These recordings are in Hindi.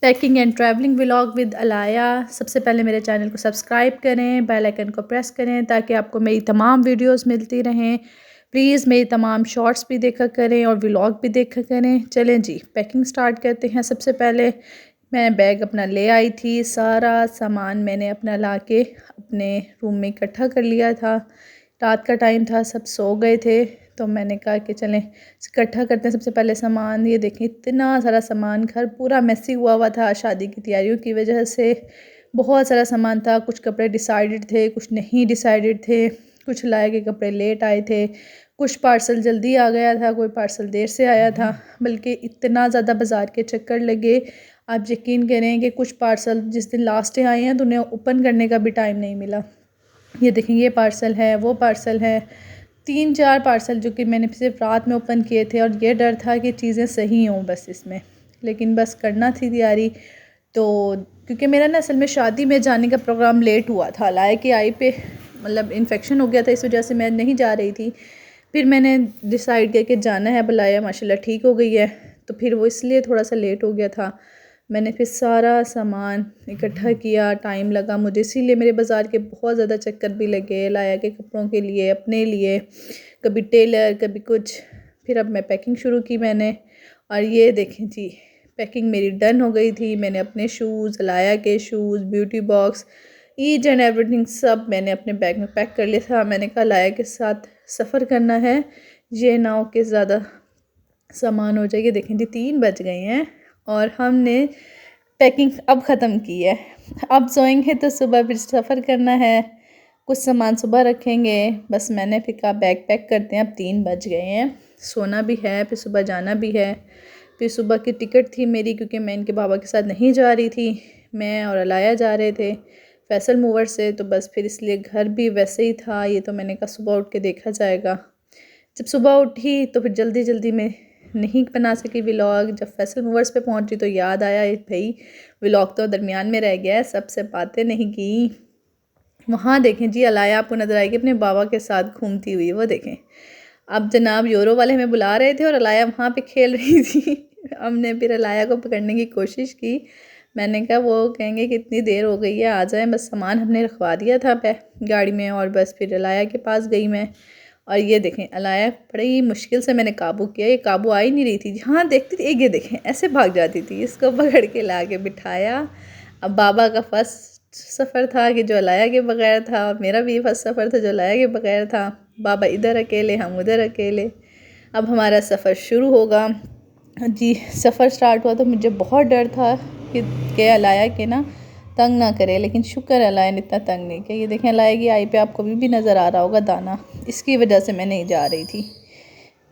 Packing and travelling vlog with Alaya. सबसे पहले मेरे चैनल को सब्सक्राइब करें, बेल आइकन को प्रेस करें ताकि आपको मेरी तमाम वीडियोस मिलती रहें। प्लीज़ मेरी तमाम शॉर्ट्स भी देखा करें और व्लॉग भी देखा करें। चलें जी, पैकिंग स्टार्ट करते हैं। सबसे पहले मैं बैग अपना ले आई थी। सारा सामान मैंने अपना ला के अपने रूम में इकट्ठा कर लिया था। रात का टाइम था, सब सो गए थे, तो मैंने कहा कि चलें इकट्ठा करते हैं। सबसे पहले सामान ये देखें, इतना सारा सामान, घर पूरा मैसी हुआ था शादी की तैयारियों की वजह से। बहुत सारा सामान था, कुछ कपड़े डिसाइडेड थे, कुछ नहीं डिसाइडेड थे, कुछ लाए के कपड़े लेट आए थे, कुछ पार्सल जल्दी आ गया था, कोई पार्सल देर से आया था। बल्कि इतना ज़्यादा बाज़ार के चक्कर लगे, आप यकीन करें कि कुछ पार्सल जिस दिन लास्ट डे आए हैं तो उन्हें ओपन करने का भी टाइम नहीं मिला। ये देखें, ये पार्सल है, वो पार्सल है, 3-4 पार्सल जो कि मैंने सिर्फ रात में ओपन किए थे। और ये डर था कि चीज़ें सही हों बस इसमें, लेकिन बस करना थी तैयारी। तो क्योंकि मेरा ना असल में शादी में जाने का प्रोग्राम लेट हुआ था, लाए कि आई पे मतलब इन्फेक्शन हो गया था, इस वजह से मैं नहीं जा रही थी। फिर मैंने डिसाइड किया कि जाना है, बुलाया, माशाल्लाह ठीक हो गई है, तो फिर वो इसलिए थोड़ा सा लेट हो गया था। मैंने फिर सारा सामान इकट्ठा किया, टाइम लगा मुझे, इसीलिए मेरे बाज़ार के बहुत ज़्यादा चक्कर भी लगे, लाया के कपड़ों के लिए, अपने लिए, कभी टेलर कभी कुछ। फिर अब मैं पैकिंग शुरू की मैंने, और ये देखें जी, पैकिंग मेरी डन हो गई थी। मैंने अपने शूज़, लाया के shoes, beauty box, each and everything सब मैंने अपने बैग में पैक कर लिया था। मैंने कहा लाया के साथ सफ़र करना है, ये ना हो कि ज़्यादा सामान हो जाएगी। देखें जी, 3 बज गए हैं और हमने पैकिंग अब ख़त्म की है। अब सोएंगे तो सुबह फिर सफ़र करना है, कुछ सामान सुबह रखेंगे। बस मैंने फिर कहा बैग पैक करते हैं, अब 3 बज गए हैं, सोना भी है, फिर सुबह जाना भी है। फिर सुबह की टिकट थी मेरी, क्योंकि मैं इनके बाबा के साथ नहीं जा रही थी, मैं और अलाया जा रहे थे फैसल मूवर से, तो बस फिर इसलिए घर भी वैसे ही था। ये तो मैंने कहा सुबह उठ के देखा जाएगा। जब सुबह उठी तो फिर जल्दी जल्दी में नहीं बना सकी व्लॉग। जब फैसल मूवर्स पे पहुंची तो याद आया भाई व्लॉग तो दरमियान में रह गया, सबसे बातें नहीं की। वहाँ देखें जी, अलाया आपको नज़र आएगी अपने बाबा के साथ घूमती हुई, वो देखें। अब जनाब यूरो वाले हमें बुला रहे थे और अलाया वहाँ पे खेल रही थी। हमने फिर अलाया को पकड़ने की कोशिश की। मैंने कहा वो कहेंगे कि इतनी देर हो गई है, आ जाए, बस सामान हमने रखवा दिया था गाड़ी में, और बस फिर अलाया के पास गई मैं। और ये देखें, अलाया बड़ी मुश्किल से मैंने काबू किया, ये काबू आ ही नहीं रही थी, जहाँ देखती थी एक, ये देखें ऐसे भाग जाती थी। इसको पकड़ के ला के बिठाया। अब बाबा का फर्स्ट सफ़र था कि जो अलाया के बगैर था, और मेरा भी फर्स्ट सफ़र था जो अलाया के बगैर था। बाबा इधर अकेले, हम उधर अकेले। अब हमारा सफ़र शुरू होगा जी। सफ़र स्टार्ट हुआ तो मुझे बहुत डर था कि अलाया के ना तंग ना करे, लेकिन शुक्र अलाया ने इतना तंग नहीं किया। ये देखें, अलाया की आई पे आपको भी नज़र आ रहा होगा दाना, इसकी वजह से मैं नहीं जा रही थी।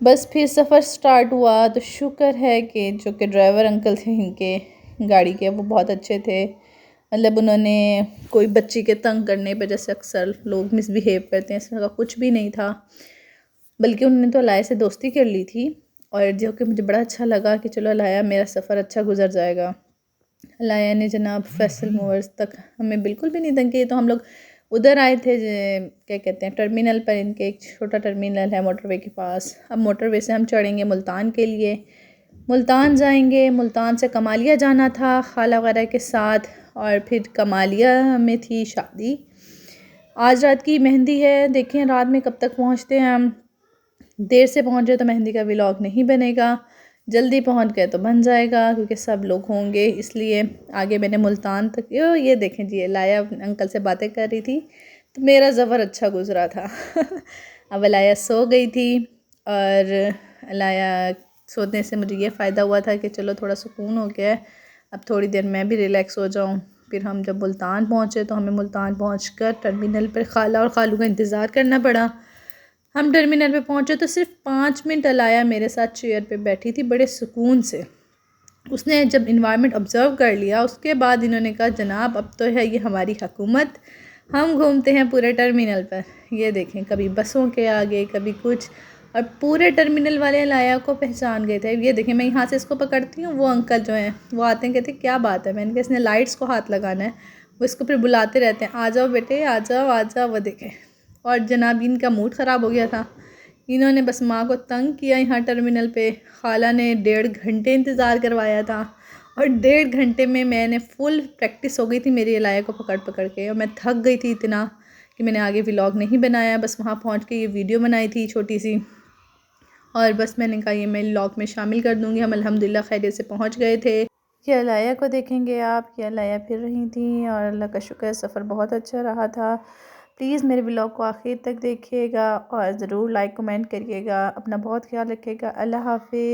बस फिर सफ़र स्टार्ट हुआ तो शुक्र है कि जो कि ड्राइवर अंकल थे इनके गाड़ी के, वो बहुत अच्छे थे। मतलब उन्होंने कोई बच्ची के तंग करने पे जैसे अक्सर लोग मिसबिहेव करते हैं, इस तरह का कुछ भी नहीं था। बल्कि उन्होंने तो अलाया से दोस्ती कर ली थी, और जो कि मुझे बड़ा अच्छा लगा कि चलो अलाया मेरा सफ़र अच्छा गुजर जाएगा। अलाया ने जनाब फैसल मूवर्स तक हमें बिल्कुल भी नहीं तंग किया। तो हम लोग उधर आए थे, क्या कहते हैं, टर्मिनल पर, इनके एक छोटा टर्मिनल है मोटरवे के पास। अब मोटरवे से हम चढ़ेंगे मुल्तान के लिए, मुल्तान जाएंगे। मुल्तान से कमालिया जाना था खाला वगैरह के साथ, और फिर कमालिया में थी शादी। आज रात की मेहंदी है, देखें रात में कब तक पहुंचते हैं हम। देर से पहुंचे तो मेहंदी का व्लॉग नहीं बनेगा, जल्दी पहुंच गए तो बन जाएगा, क्योंकि सब लोग होंगे, इसलिए आगे मैंने मुल्तान तक। ये देखें जी, लाया अंकल से बातें कर रही थी, तो मेरा ज़फ़र अच्छा गुजरा था। अब लाया सो गई थी, और लाया सोने से मुझे ये फ़ायदा हुआ था कि चलो थोड़ा सुकून हो गया है, अब थोड़ी देर मैं भी रिलैक्स हो जाऊँ। फिर हम जब मुल्तान पहुँचे तो हमें मुल्तान पहुँचकर टर्मिनल पर खाला और खालू का इंतज़ार करना पड़ा। हम टर्मिनल पे पहुँचे तो सिर्फ 5 मिनट अलाया मेरे साथ चेयर पे बैठी थी बड़े सुकून से। उसने जब इन्वायरमेंट ऑब्ज़र्व कर लिया, उसके बाद इन्होंने कहा जनाब अब तो है ये हमारी हुकूमत, हम घूमते हैं पूरे टर्मिनल पर। ये देखें, कभी बसों के आगे, कभी कुछ, और पूरे टर्मिनल वाले अलाया को पहचान गए थे। ये देखें, मैं यहाँ से इसको पकड़ती हूँ, वो अंकल जो हैं वो आते हैं, कहते हैं क्या बात है। मैंने कहा इसने लाइट्स को हाथ लगाना है, वो इसको फिर बुलाते रहते हैं, आ जाओ बेटे, आ जाओ आ जाओ। वो देखें, और जनाब इनका मूड ख़राब हो गया था, इन्होंने बस माँ को तंग किया यहाँ टर्मिनल पे। खाला ने 1.5 घंटे इंतज़ार करवाया था, और 1.5 घंटे में मैंने फुल प्रैक्टिस हो गई थी मेरी अलाया को पकड़ पकड़ के, और मैं थक गई थी इतना कि मैंने आगे व्लॉग नहीं बनाया, बस वहाँ पहुँच के ये वीडियो बनाई थी छोटी सी। और बस मैंने कहा ये मैं व्लॉग में शामिल कर दूँगी। हम अल्हम्दुलिल्लाह खैरियत से पहुँच गए थे। ये अलाया को देखेंगे आप, ये अलाया फिर रही थी और अल्लाह का शुक्र सफ़र बहुत अच्छा रहा था। प्लीज़ मेरे व्लॉग को आखिर तक देखिएगा और ज़रूर लाइक कमेंट करिएगा। अपना बहुत ख्याल रखिएगा। अल्लाह हाफ़िज़।